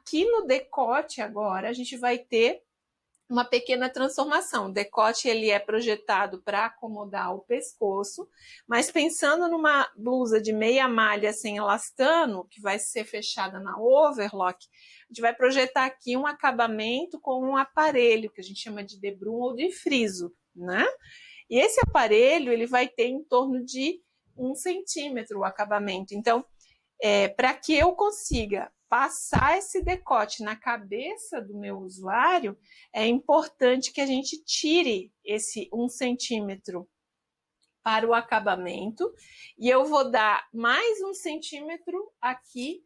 Aqui no decote agora, a gente vai ter uma pequena transformação. O decote ele é projetado para acomodar o pescoço, mas pensando numa blusa de meia malha sem elastano, que vai ser fechada na overlock, a gente vai projetar aqui um acabamento com um aparelho, que a gente chama de debrum ou de friso, né? E esse aparelho ele vai ter em torno de 1 centímetro o acabamento. Então, para que eu consiga passar esse decote na cabeça do meu usuário, é importante que a gente tire esse 1 centímetro para o acabamento e eu vou dar mais 1 centímetro aqui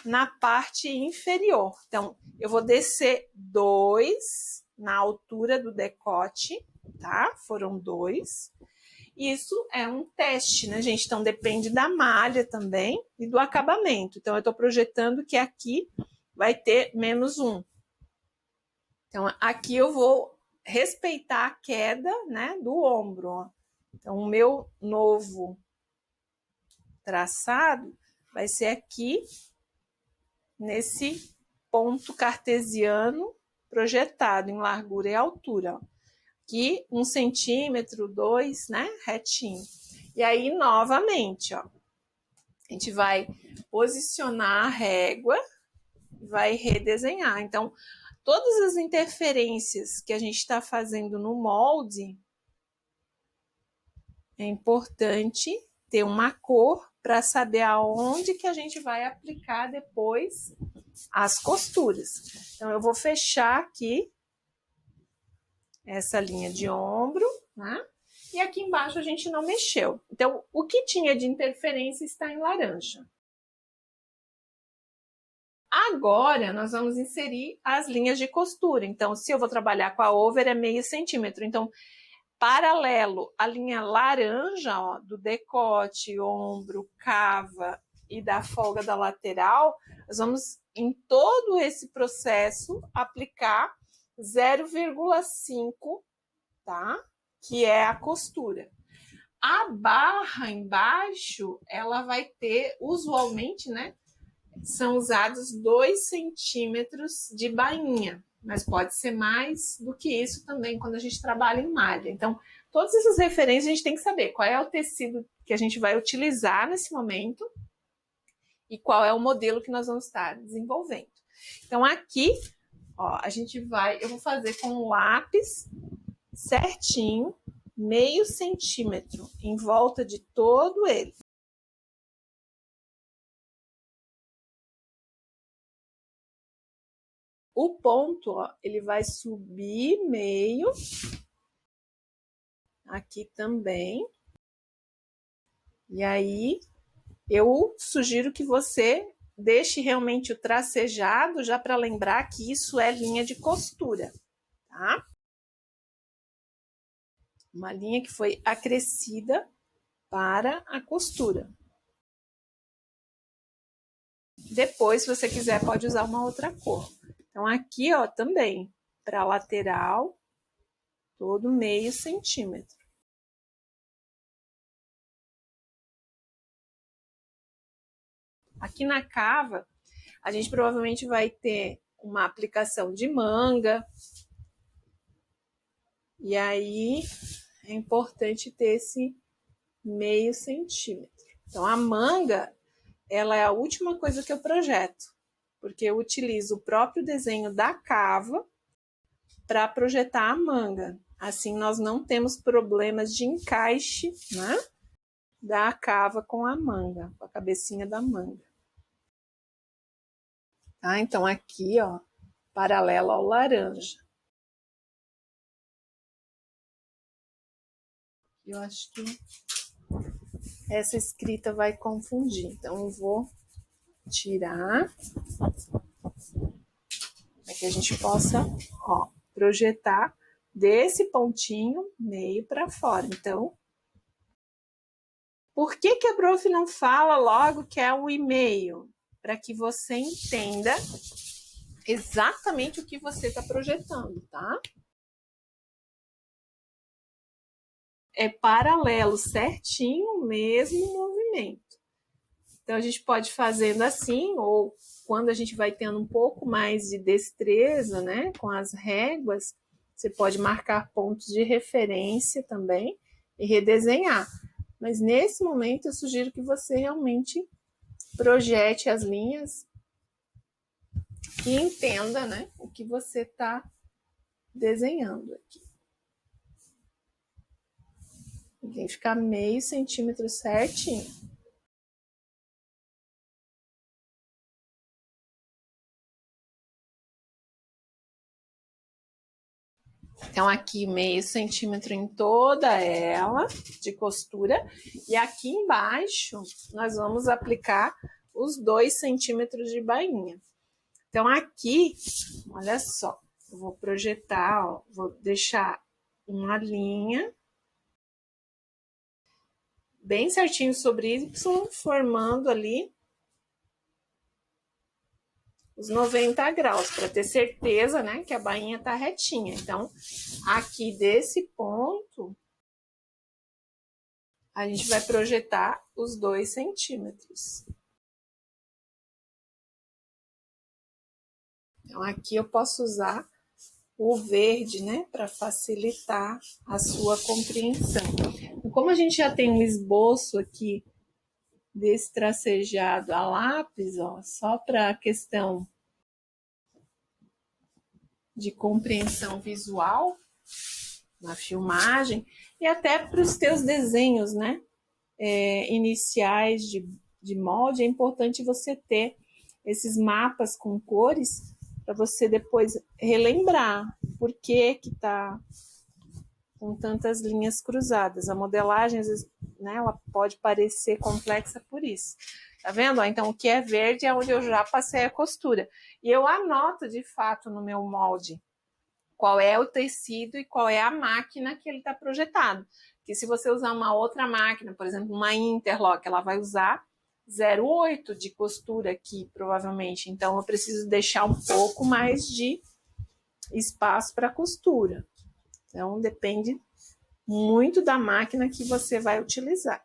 na parte inferior. Então, eu vou descer 2 na altura do decote, tá? Foram 2. Isso é um teste, né, gente? Então, depende da malha também e do acabamento. Então, eu estou projetando que aqui vai ter menos 1. Então, aqui eu vou respeitar a queda, né, do ombro. Ó. Então, o meu novo traçado vai ser aqui, nesse ponto cartesiano projetado em largura e altura. Ó. Aqui, 1 centímetro, 2, né? Retinho. E aí, novamente, ó, a gente vai posicionar a régua e vai redesenhar. Então, todas as interferências que a gente está fazendo no molde, é importante ter uma cor para saber aonde que a gente vai aplicar depois as costuras. Então, eu vou fechar aqui essa linha de ombro, né? E aqui embaixo a gente não mexeu. Então, o que tinha de interferência está em laranja. Agora, nós vamos inserir as linhas de costura. Então, se eu vou trabalhar com a over, é meio centímetro. Então, paralelo à linha laranja, ó, do decote, ombro, cava e da folga da lateral, nós vamos, em todo esse processo, aplicar 0,5, tá? Que é a costura. A barra embaixo, ela vai ter, usualmente, né? São usados 2 centímetros de bainha, mas pode ser mais do que isso também quando a gente trabalha em malha. Então, todas essas referências a gente tem que saber qual é o tecido que a gente vai utilizar nesse momento e qual é o modelo que nós vamos estar desenvolvendo. Então, aqui, ó, eu vou fazer com o lápis certinho, meio centímetro em volta de todo ele. O ponto, ó, ele vai subir meio, aqui também. E aí, eu sugiro que você deixe realmente o tracejado, já para lembrar que isso é linha de costura, tá? Uma linha que foi acrescida para a costura. Depois, se você quiser, pode usar uma outra cor. Então, aqui, ó, também, para a lateral, todo meio centímetro. Aqui na cava, a gente provavelmente vai ter uma aplicação de manga. E aí, é importante ter esse meio centímetro. Então, a manga, ela é a última coisa que eu projeto, porque eu utilizo o próprio desenho da cava para projetar a manga. Assim, nós não temos problemas de encaixe, né, da cava com a manga, com a cabecinha da manga. Tá? Então, aqui, ó, paralelo ao laranja. Eu acho que essa escrita vai confundir. Então, eu vou tirar para que a gente possa, ó, projetar desse pontinho meio para fora. Então, por que a Prof não fala logo que é 1,5? Para que você entenda exatamente o que você está projetando, tá? É paralelo, certinho, o mesmo movimento. Então, a gente pode fazendo assim, ou quando a gente vai tendo um pouco mais de destreza, né, com as réguas, você pode marcar pontos de referência também e redesenhar. Mas nesse momento eu sugiro que você realmente projete as linhas e entenda, né, o que você está desenhando aqui. Tem que ficar meio centímetro certinho. Então, aqui meio centímetro em toda ela de costura. E aqui embaixo, nós vamos aplicar os 2 centímetros de bainha. Então, aqui, olha só, eu vou projetar, ó, vou deixar uma linha bem certinho sobre Y, formando ali os 90 graus, para ter certeza, né, que a bainha tá retinha. Então, aqui desse ponto, a gente vai projetar os 2 centímetros. Então, aqui eu posso usar o verde, né, para facilitar a sua compreensão. Como a gente já tem um esboço aqui desse tracejado a lápis, ó, só para a questão de compreensão visual na filmagem e até para os teus desenhos, né, iniciais de molde, é importante você ter esses mapas com cores para você depois relembrar por que tá com tantas linhas cruzadas. A modelagem, às vezes, né, ela pode parecer complexa por isso. Tá vendo? Então, o que é verde é onde eu já passei a costura. E eu anoto, de fato, no meu molde qual é o tecido e qual é a máquina que ele está projetado. Porque se você usar uma outra máquina, por exemplo, uma Interlock, ela vai usar 0,8 de costura aqui, provavelmente. Então, eu preciso deixar um pouco mais de espaço para costura. Então, depende muito da máquina que você vai utilizar.